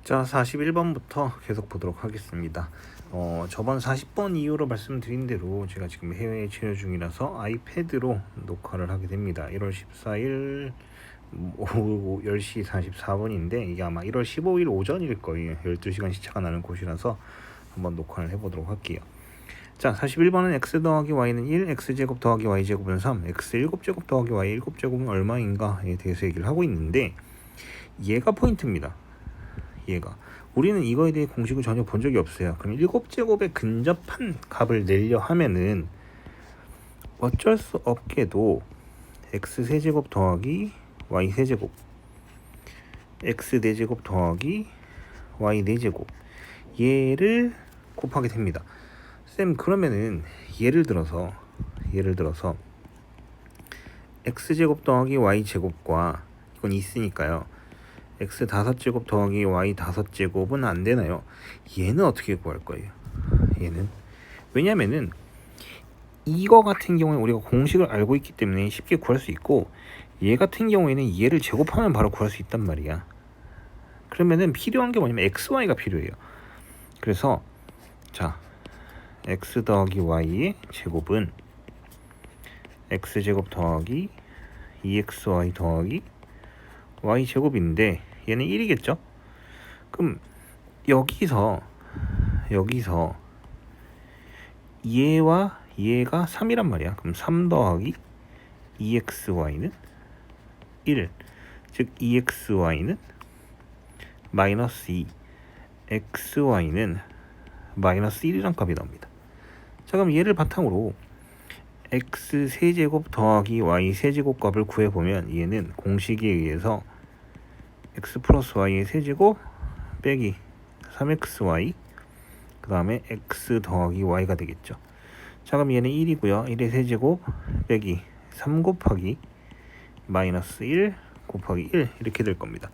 자, 41번부터 계속 보도록 하겠습니다. 저번 40번 이후로 말씀드린 대로 제가 지금 해외에 체류 중이라서 아이패드로 녹화를 하게 됩니다. 1월 14일 오후 10시 44분인데 이게 아마 1월 15일 오전일 거예요. 12시간 시차가 나는 곳이라서 한번 녹화를 해보도록 할게요. 자, 41번은 x 더하기 y는 1, x제곱 더하기 y제곱은 3, x 7제곱 더하기 y 7제곱은 얼마인가에 대해서 얘기를 하고 있는데 얘가 포인트입니다. 얘가 우리는 이거에 대해 공식을 전혀 본 적이 없어요. 그럼 7제곱에 근접한 값을 내려 하면은 어쩔 수 없게도 x 세제곱 더하기 y 세제곱, x 4제곱 더하기 y 4제곱 얘를 곱하게 됩니다. 쌤, 그러면은 예를 들어서 x제곱 더하기 y제곱과 이건 있으니까요, x 5제곱 더하기 y 5제곱은 안 되나요? 얘는 어떻게 구할 거예요? 얘는 왜냐면은 이거 같은 경우에 우리가 공식을 알고 있기 때문에 쉽게 구할 수 있고, 얘 같은 경우에는 얘를 제곱하면 바로 구할 수 있단 말이야. 그러면은 필요한 게 뭐냐면 xy가 필요해요. 그래서 자, x 더하기 y의 제곱은 x제곱 더하기 2xy 더하기 y제곱인데 얘는 1이겠죠? 그럼 여기서 얘와 얘가 3이란 말이야. 그럼 3 더하기 2xy는 1, 즉 2xy는 마이너스 2, xy는 마이너스 1이란 값이 나옵니다. 자, 그럼 얘를 바탕으로 x 세제곱 더하기 y 세제곱 값을 구해보면 얘는 공식에 의해서 x 플러스 y의 세제곱 빼기 3xy 그 다음에 x 더하기 y가 되겠죠. 자, 그럼 얘는 1이고요. 1의 세제곱 빼기 3 곱하기 마이너스 1 곱하기 1 이렇게 될 겁니다.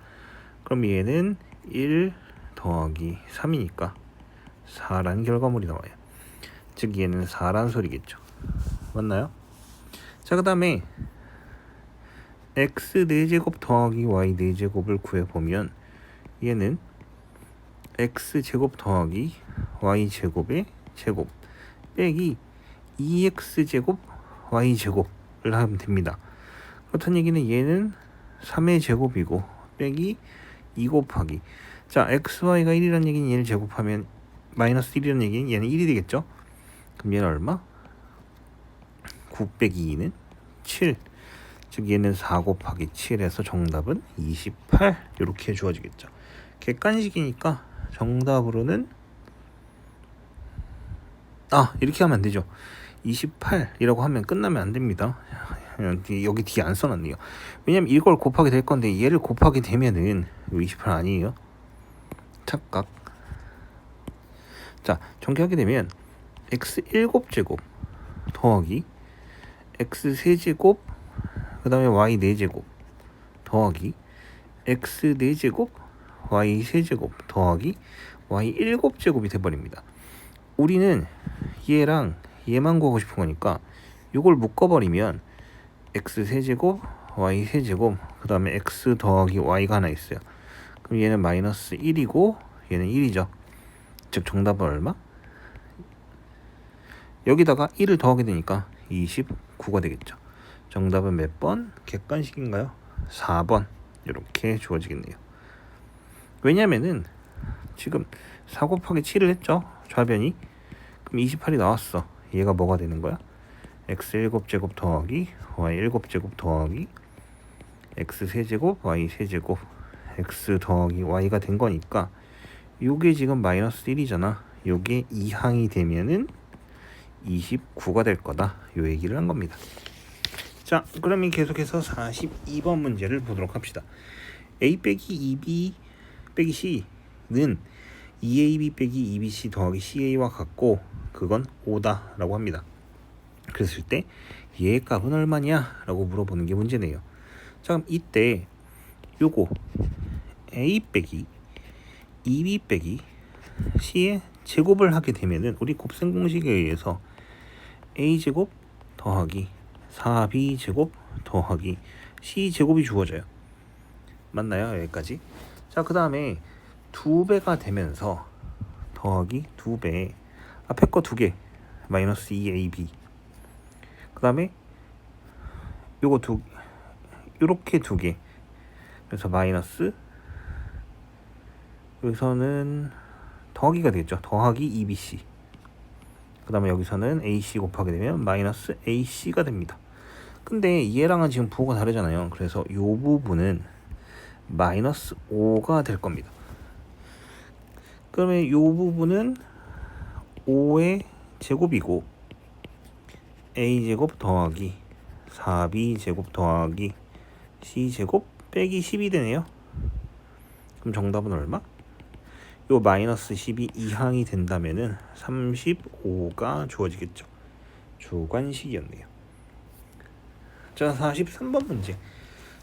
그럼 얘는 1 더하기 3이니까 4라는 결과물이 나와요. 즉 얘는 4란 소리겠죠. 맞나요? 자, 그 다음에 x 4제곱 더하기 y 4제곱을 구해보면 얘는 x제곱 더하기 y제곱의 제곱 빼기 2x제곱 y제곱을 하면 됩니다. 그렇다는 얘기는 얘는 3의 제곱이고 빼기 2 곱하기, 자, xy가 1이라는 얘기는 얘를 제곱하면 마이너스 1이라는 얘기는 얘는 1이 되겠죠. 그럼 얘는 얼마? 9 빼기 2는 7, 즉 얘는 4 곱하기 7에서 정답은 28 이렇게 주어지겠죠. 객관식이니까 정답으로는 이렇게 하면 안 되죠. 28이라고 하면 끝나면 안 됩니다. 여기 뒤에 안 써놨네요. 왜냐면 이걸 곱하게 될 건데 얘를 곱하게 되면은 28 아니에요. 착각. 자, 전개하게 되면 x 7제곱 더하기 x 세제곱 그 다음에 y 4제곱 더하기 x 4제곱 y 세제곱 더하기 y 7제곱이 돼버립니다. 우리는 얘랑 얘만 구하고 싶은 거니까 이걸 묶어버리면 x 세제곱 y 세제곱 그 다음에 x 더하기 y가 하나 있어요. 그럼 얘는 마이너스 1이고 얘는 1이죠. 즉 정답은 얼마? 여기다가 1을 더하게 되니까 29가 되겠죠. 정답은 몇 번? 객관식인가요? 4번 이렇게 주어지겠네요. 왜냐면은 지금 4 곱하기 7을 했죠, 좌변이. 그럼 28이 나왔어. 얘가 뭐가 되는 거야? x 7제곱 더하기 y 7제곱 더하기 x 세제곱 y 세제곱 x 더하기 y가 된 거니까 요게 지금 마이너스 1이잖아. 요게 2항이 되면은 29가 될 거다, 요 얘기를 한 겁니다. 자, 그러면 계속해서 42번 문제를 보도록 합시다. a 빼기 2b 빼기 c는 2ab 빼기 2bc 더하기 ca와 같고 그건 5다 라고 합니다. 그랬을 때 얘의 값은 얼마냐 라고 물어보는 게 문제네요. 자, 그럼 이때 요거 a 빼기 2b 빼기 c의 제곱을 하게 되면은 우리 곱셈 공식에 의해서 a제곱 더하기 4b제곱 더하기 c제곱이 주어져요. 맞나요? 여기까지. 자, 그 다음에 2배가 되면서 더하기 2배 앞에 거 2개 마이너스 2ab 그 다음에 요거 요렇게 2개 그래서 마이너스 여기서는 더하기가 되겠죠. 더하기 2bc 그 다음에 여기서는 ac 곱하게 되면 마이너스 ac가 됩니다. 근데 얘랑은 지금 부호가 다르잖아요. 그래서 이 부분은 마이너스 5가 될 겁니다. 그러면 이 부분은 5의 제곱이고 a제곱 더하기 4b제곱 더하기 c제곱 빼기 10이 되네요. 그럼 정답은 얼마? 요 마이너스 10이 이항이 된다면은 35가 주어지겠죠. 주관식이었네요. 자, 43번 문제.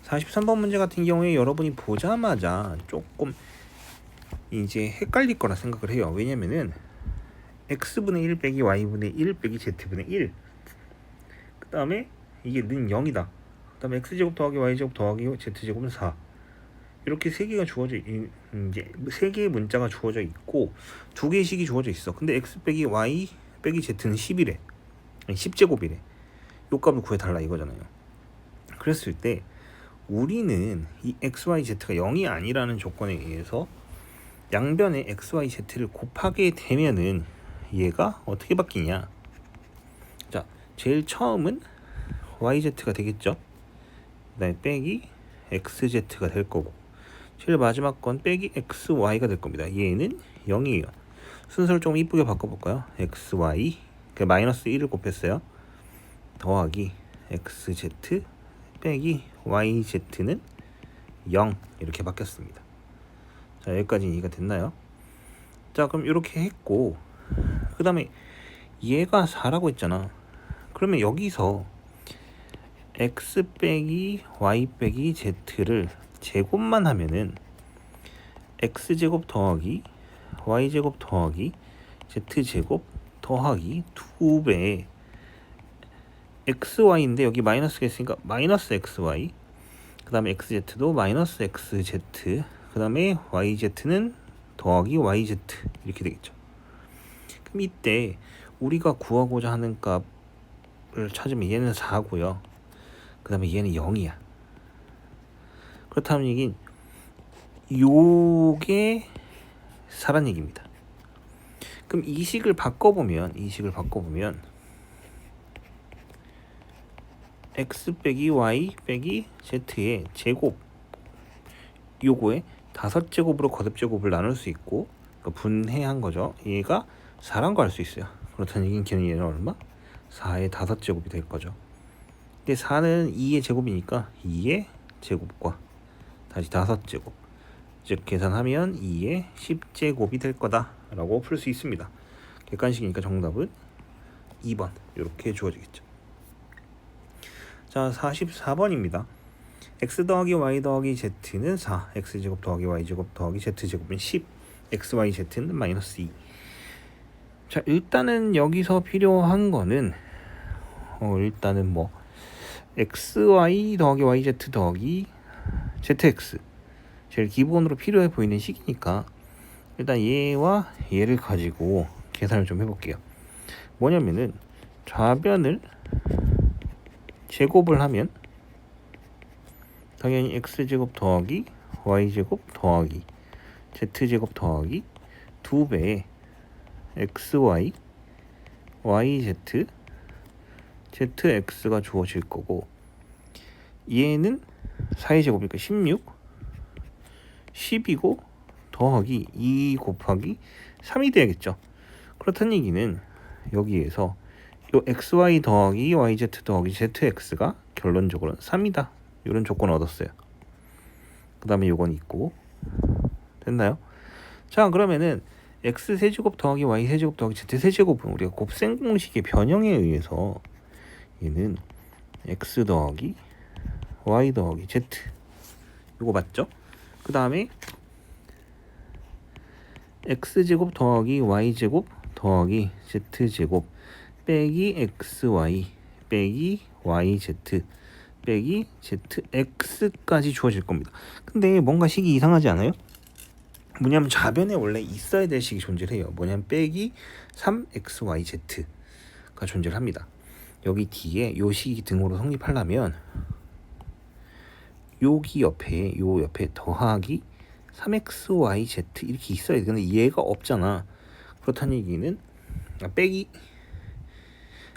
43번 문제 같은 경우에 여러분이 보자마자 조금 이제 헷갈릴 거라 생각을 해요. 왜냐면은 x분의 1 빼기 y분의 1 빼기 z분의 1 그 다음에 이게 는 0이다. 그 다음에 x제곱 더하기 y제곱 더하기 z제곱은 4 이렇게 세 개가 주어져 이제 세 개의 문자가 주어져 있고 두 개의 식이 주어져 있어. 근데 x 빼기 y 빼기 z는 10이래. 아니 10제곱이래. 요 값을 구해달라 이거잖아요. 그랬을 때 우리는 이 x, y, z가 0이 아니라는 조건에 의해서 양변에 x, y, z를 곱하게 되면은 얘가 어떻게 바뀌냐? 자, 제일 처음은 yz가 되겠죠. 그다음에 빼기 xz가 될 거고 제일 마지막 건 빼기 xy가 될 겁니다. 얘는 0이에요. 순서를 좀 이쁘게 바꿔볼까요? xy 그 마이너스 1을 곱했어요. 더하기 xz 빼기 yz는 0 이렇게 바뀌었습니다. 자, 여기까지 이해가 됐나요? 자, 그럼 이렇게 했고 그 다음에 얘가 4라고 했잖아. 그러면 여기서 x 빼기 y 빼기 z를 제곱만 하면은 x제곱 더하기 y제곱 더하기 z제곱 더하기 2배 xy인데 여기 마이너스가 있으니까 마이너스 xy 그 다음에 xz도 마이너스 xz 그 다음에 yz는 더하기 yz 이렇게 되겠죠. 그럼 이때 우리가 구하고자 하는 값을 찾으면 얘는 4고요. 그 다음에 얘는 0이야. 그렇다면 이게 요게 4란 얘기입니다. 그럼 이 식을 바꿔보면 x 빼기 y 빼기 z의 제곱 요거에 5제곱으로 거듭제곱을 나눌 수 있고 그러니까 분해한 거죠. 얘가 4란 거 알 수 있어요. 그렇다는 얘는 얼마? 4의 5제곱이 될 거죠. 근데 4는 2의 제곱이니까 2의 제곱과 다시 5제곱 즉 계산하면 2의 10제곱이 될 거다 라고 풀 수 있습니다. 객관식이니까 정답은 2번 이렇게 주어지겠죠. 자, 44번입니다. x 더하기 y 더하기 z는 4 x제곱 더하기 y제곱 더하기 z제곱은 10 xyz는 마이너스 2. 자, 일단은 여기서 필요한 거는 일단은 뭐 xy 더하기 yz 더하기 zx 제일 기본으로 필요해 보이는 식이니까 일단 얘와 얘를 가지고 계산을 좀 해볼게요. 뭐냐면은 좌변을 제곱을 하면 당연히 x제곱 더하기 y제곱 더하기 z제곱 더하기 2배의 xy yz zx가 주어질 거고 얘는 4의 제곱이니까 16 10이고 더하기 2 곱하기 3이 돼야겠죠. 그렇다는 얘기는 여기에서 요 xy 더하기 yz 더하기 zx가 결론적으로는 3이다. 이런 조건을 얻었어요. 그 다음에 요건 있고 됐나요? 자, 그러면은 x 세제곱 더하기 y 세제곱 더하기 z 세제곱은 우리가 곱셈 공식의 변형에 의해서 얘는 x 더하기 y 더하기 z 이거 맞죠? 그 다음에 x제곱 더하기 y제곱 더하기 z제곱 빼기 xy 빼기 yz 빼기 zx까지 주어질 겁니다. 근데 뭔가 식이 이상하지 않아요? 뭐냐면 좌변에 원래 있어야 될 식이 존재를 해요. 뭐냐면 빼기 3xyz가 존재를 합니다. 여기 뒤에 요 식이 등호로 성립하려면 여기 옆에 요 옆에 더하기 3xyz 이렇게 있어야 돼. 근데 얘가 없잖아. 그렇다는 얘기는 빼기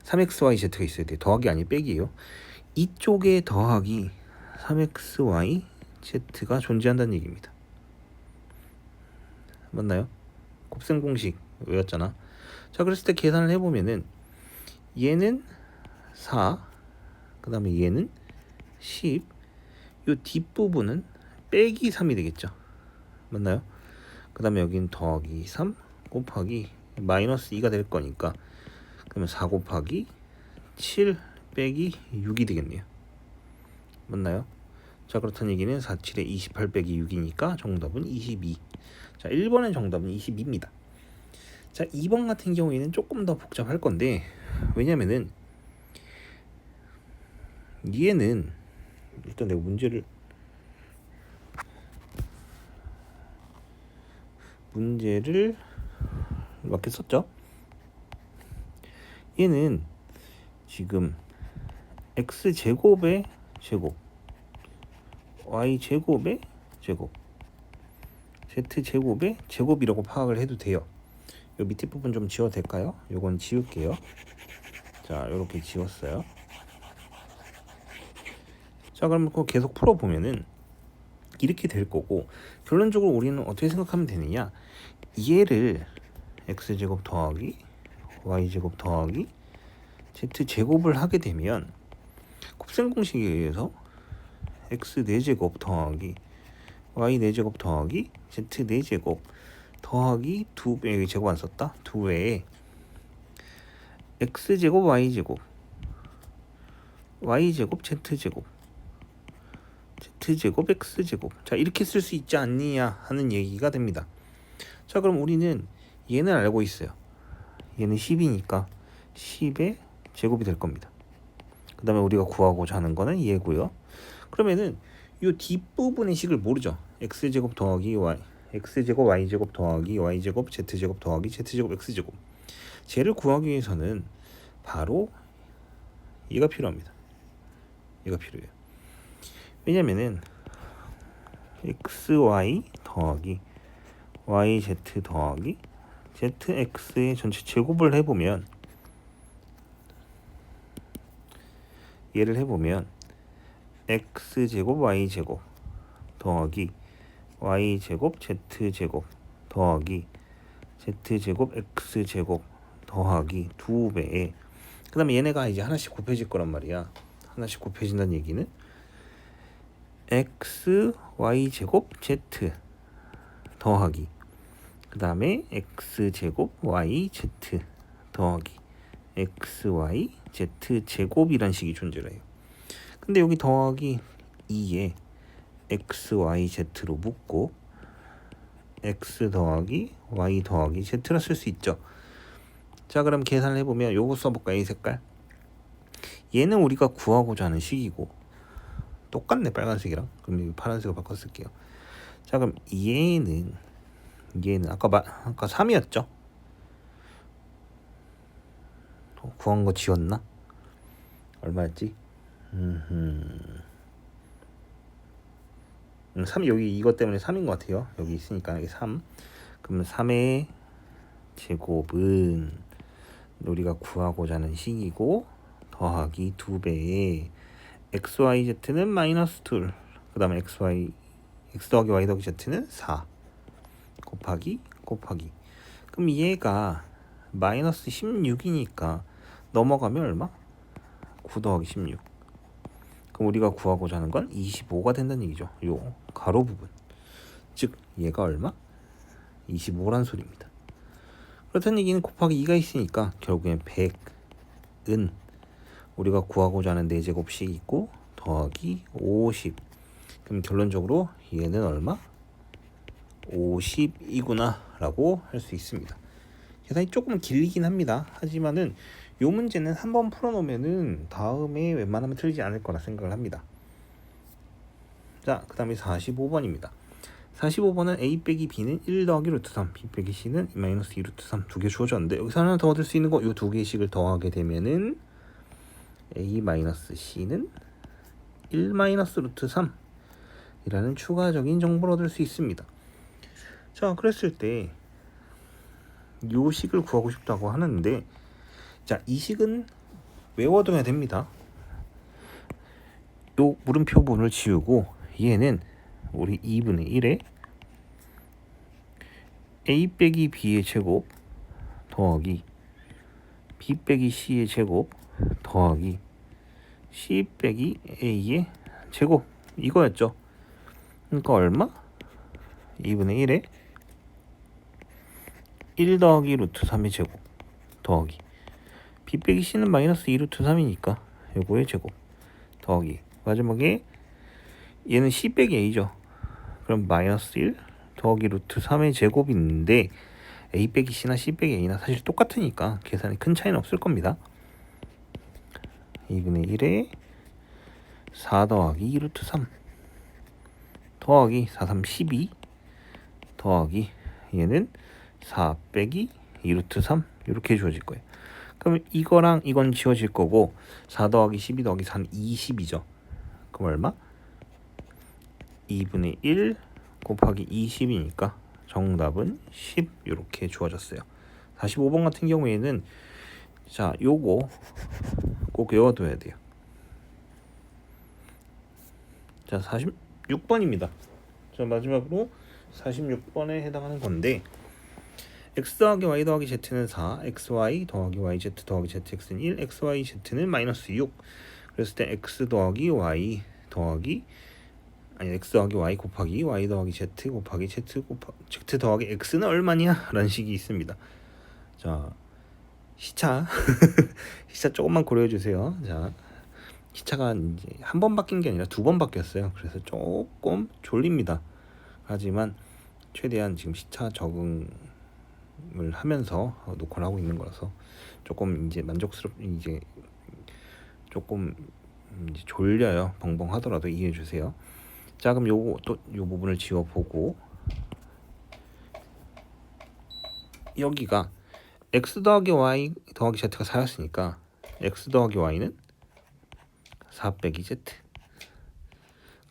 3xyz가 있어야 돼. 더하기 아니 빼기예요. 이쪽에 더하기 3xyz가 존재한다는 얘기입니다. 맞나요? 곱셈 공식 외웠잖아. 자, 그랬을 때 계산을 해보면은 얘는 4, 그 다음에 얘는 10, 요 뒷부분은 빼기 3이 되겠죠. 맞나요? 그 다음에 여긴 더하기 3 곱하기 마이너스 2가 될 거니까 그러면 4 곱하기 7 빼기 6이 되겠네요. 맞나요? 자, 그렇다는 얘기는 4, 7에 28 빼기 6이니까 정답은 22. 자, 1번의 정답은 22입니다. 자, 2번 같은 경우에는 조금 더 복잡할 건데 왜냐면은 얘는 일단 내가 문제를 맞게 썼죠. 얘는 지금 x제곱의 제곱, y제곱의 제곱, z제곱의 제곱이라고 파악을 해도 돼요. 요 밑에 부분 좀 지워도 될까요? 요건 지울게요. 자, 요렇게 지웠어요. 자, 그럼 그거 계속 풀어보면은 이렇게 될 거고, 결론적으로 우리는 어떻게 생각하면 되느냐, 얘를 x제곱 더하기 y제곱 더하기 z제곱을 하게 되면 곱셈 공식에 의해서 x 4제곱 더하기 y 4제곱 더하기 z 4제곱 더하기 2배, 여기 제곱 안 썼다, 2배에 x제곱 y제곱 y제곱 z제곱 z제곱 x제곱, 자, 이렇게 쓸 수 있지 않느냐 하는 얘기가 됩니다. 자, 그럼 우리는 얘는 알고 있어요. 얘는 10이니까 10의 제곱이 될 겁니다. 그 다음에 우리가 구하고자 하는 거는 얘고요. 그러면은 이 뒷부분의 식을 모르죠. x제곱 더하기 y, x제곱 y제곱 더하기 y제곱 z제곱 더하기 z제곱 x제곱, 쟤를 구하기 위해서는 바로 얘가 필요합니다. 얘가 필요해요. 왜냐면은 xy 더하기 yz 더하기 zx의 전체 제곱을 해보면, 얘를 해보면 x제곱 y제곱 더하기 y제곱 z제곱 더하기 z제곱 x제곱 더하기 2배에, 그 다음에 얘네가 이제 하나씩 곱해질 거란 말이야. 하나씩 곱해진다는 얘기는 x y제곱 z 더하기, 그 다음에 x제곱 yz 더하기 xy z제곱이란 식이 존재를 해요. 근데 여기 더하기 2에 xyz로 묶고 x 더하기 y 더하기 z라 쓸 수 있죠. 자, 그럼 계산을 해보면 요거 써볼까요? 이 색깔. 얘는 우리가 구하고자 하는 식이고 똑같네, 빨간색이랑. 그럼 파란색으로 바꿔 쓸게요. 자, 그럼 얘는 아까 3이었죠? 구한 거 지웠나? 얼마였지? 3, 여기 이것 때문에 3인 것 같아요. 여기 있으니까 이게 3. 그러면 3의 제곱은 우리가 구하고자 하는 식이고 더하기 2배에 xyz는 마이너스 2, 그 다음에 x 더하기 y 더하기 z는 4 곱하기 그럼 얘가 마이너스 16이니까 넘어가면 얼마? 9 더하기 16. 그럼 우리가 구하고자 하는 건 25가 된다는 얘기죠. 요 가로 부분, 즉 얘가 얼마? 25란 소리입니다. 그렇다는 얘기는 곱하기 2가 있으니까 결국엔 100은 우리가 구하고자 하는 4제곱씩 있고 더하기 50. 그럼 결론적으로 얘는 얼마? 50이구나 라고 할 수 있습니다. 계산이 조금 길긴 합니다. 하지만은 요 문제는 한번 풀어놓으면은 다음에 웬만하면 틀리지 않을 거라 생각을 합니다. 자, 그 다음에 45번입니다. 45번은 a 빼기 b는 1 더하기 루트 3, b 빼기 c는 마이너스 2 루트 3 두 개 주어졌는데 여기서 하나 더 얻을 수 있는 거 이 두 개씩을 더하게 되면은 a 마이너스 c는 1 마이너스 루트 3 이라는 추가적인 정보를 얻을 수 있습니다. 자, 그랬을 때 요 식을 구하고 싶다고 하는데, 자, 이 식은 외워둬야 됩니다. 요 물음표 부분을 지우고 얘는 우리 2분의 1에 a 빼기 b의 제곱 더하기 b 빼기 c의 제곱 더하기 c 빼기 a의 제곱 이거였죠. 그러니까 얼마? 2분의 1에 1 더하기 루트 3의 제곱 더하기 b 빼기 c는 마이너스 2 루트 3이니까 요거의 제곱 더하기 마지막에 얘는 c 빼기 a죠. 그럼 마이너스 1 더하기 루트 3의 제곱인데 a 빼기 c나 c 빼기 a나 사실 똑같으니까 계산에 큰 차이는 없을 겁니다. 2분의 1에 4 더하기 2 루트 3 더하기 4, 3, 12 더하기 얘는 4 빼기 2 루트 3 이렇게 주어질 거예요. 그럼 이거랑 이건 지워질 거고 4 더하기 12 더하기 4는 20이죠. 그럼 얼마? 2분의 1 곱하기 20이니까 정답은 10 이렇게 주어졌어요. 45번 같은 경우에는 자, 요거 꼭 외워둬야 돼요. 자, 46번입니다. 자, 마지막으로 46번에 해당하는 건데 x 더하기 y 더하기 z는 4, xy 더하기 yz 더하기 zx는 1, xyz는 마이너스 6. 그랬을 때 x 더하기 y 더하기 x 더하기 y 곱하기 y 더하기 z 곱하기 z 더하기 x는 얼마냐? 라는 식이 있습니다. 자, 시차 시차 조금만 고려해 주세요. 자, 시차가 이제 한 번 바뀐 게 아니라 두 번 바뀌었어요. 그래서 조금 졸립니다. 하지만 최대한 지금 시차 적응을 하면서 녹화를 하고 있는 거라서 조금 이제 이제 조금 이제 졸려요. 벙벙 하더라도 이해해 주세요. 자, 그럼 요거 또 요 부분을 지워 보고 여기가 x 더하기 y 더하기 z가 4였으니까 x 더하기 y는 4 빼기 z.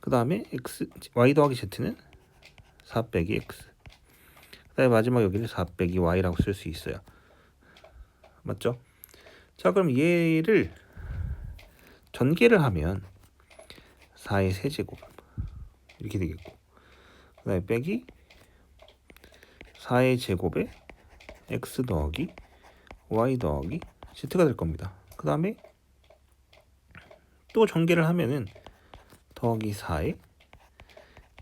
그 다음에 y 더하기 z는 4 빼기 x. 그 다음에 마지막 여기를 4 빼기 y라고 쓸 수 있어요. 맞죠? 자, 그럼 얘를 전개를 하면 4의 세제곱 이렇게 되겠고, 그 다음에 빼기 4의 제곱에 x 더하기 y 더하기 z가 될 겁니다. 그 다음에 또 전개를 하면은 더하기 4의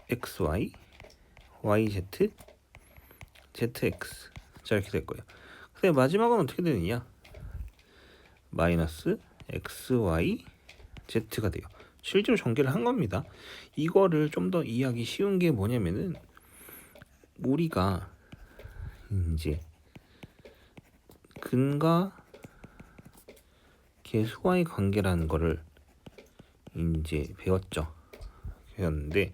xy yz zx 자, 이렇게 될 거예요. 근데 마지막은 어떻게 되느냐? 마이너스 xy z가 돼요. 실제로 전개를 한 겁니다. 이거를 좀 더 이해하기 쉬운 게 뭐냐면은 우리가 이제 근과 계수와의 관계라는 거를 이제 배웠는데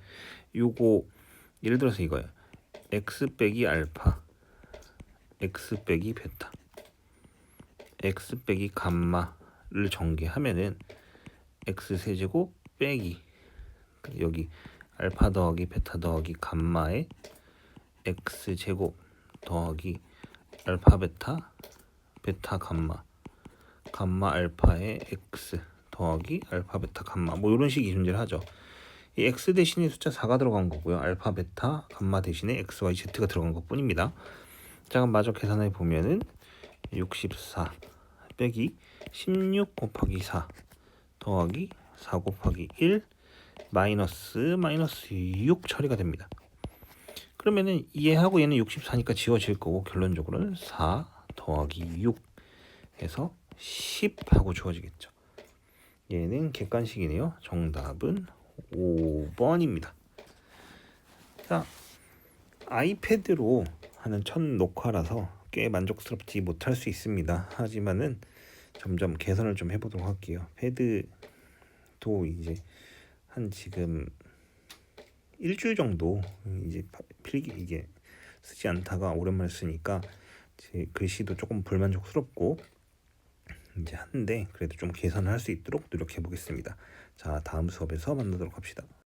요거 예를 들어서 이거예요. x 빼기 알파, x 빼기 베타, x 빼기 감마를 전개하면은 x 세제곱 빼기 여기 알파 더하기 베타 더하기 감마의 x 제곱 더하기 알파 베타 베타 감마 감마 알파의 x 더하기 알파 베타 감마 뭐 이런 식이 존재를 하죠. 이 x 대신에 숫자 4가 들어간 거고요. 알파 베타 감마 대신에 x, y, z가 들어간 것 뿐입니다. 자, 그럼 마저 계산해 보면은 64 빼기 16 곱하기 4 더하기 4 곱하기 1 마이너스 6 처리가 됩니다. 그러면은 얘하고 얘는 64니까 지워질 거고 결론적으로는 4 더하기 6 해서 10 하고 주어지겠죠. 얘는 객관식이네요. 정답은 5번입니다. 자, 아이패드로 하는 첫 녹화라서 꽤 만족스럽지 못할 수 있습니다. 하지만은 점점 개선을 좀 해보도록 할게요. 패드도 이제 한 지금 일주일 정도 이제 필기 이게 쓰지 않다가 오랜만에 쓰니까 제 글씨도 조금 불만족스럽고 이제 하는데 그래도 좀 개선을 할 수 있도록 노력해 보겠습니다. 자, 다음 수업에서 만나도록 합시다.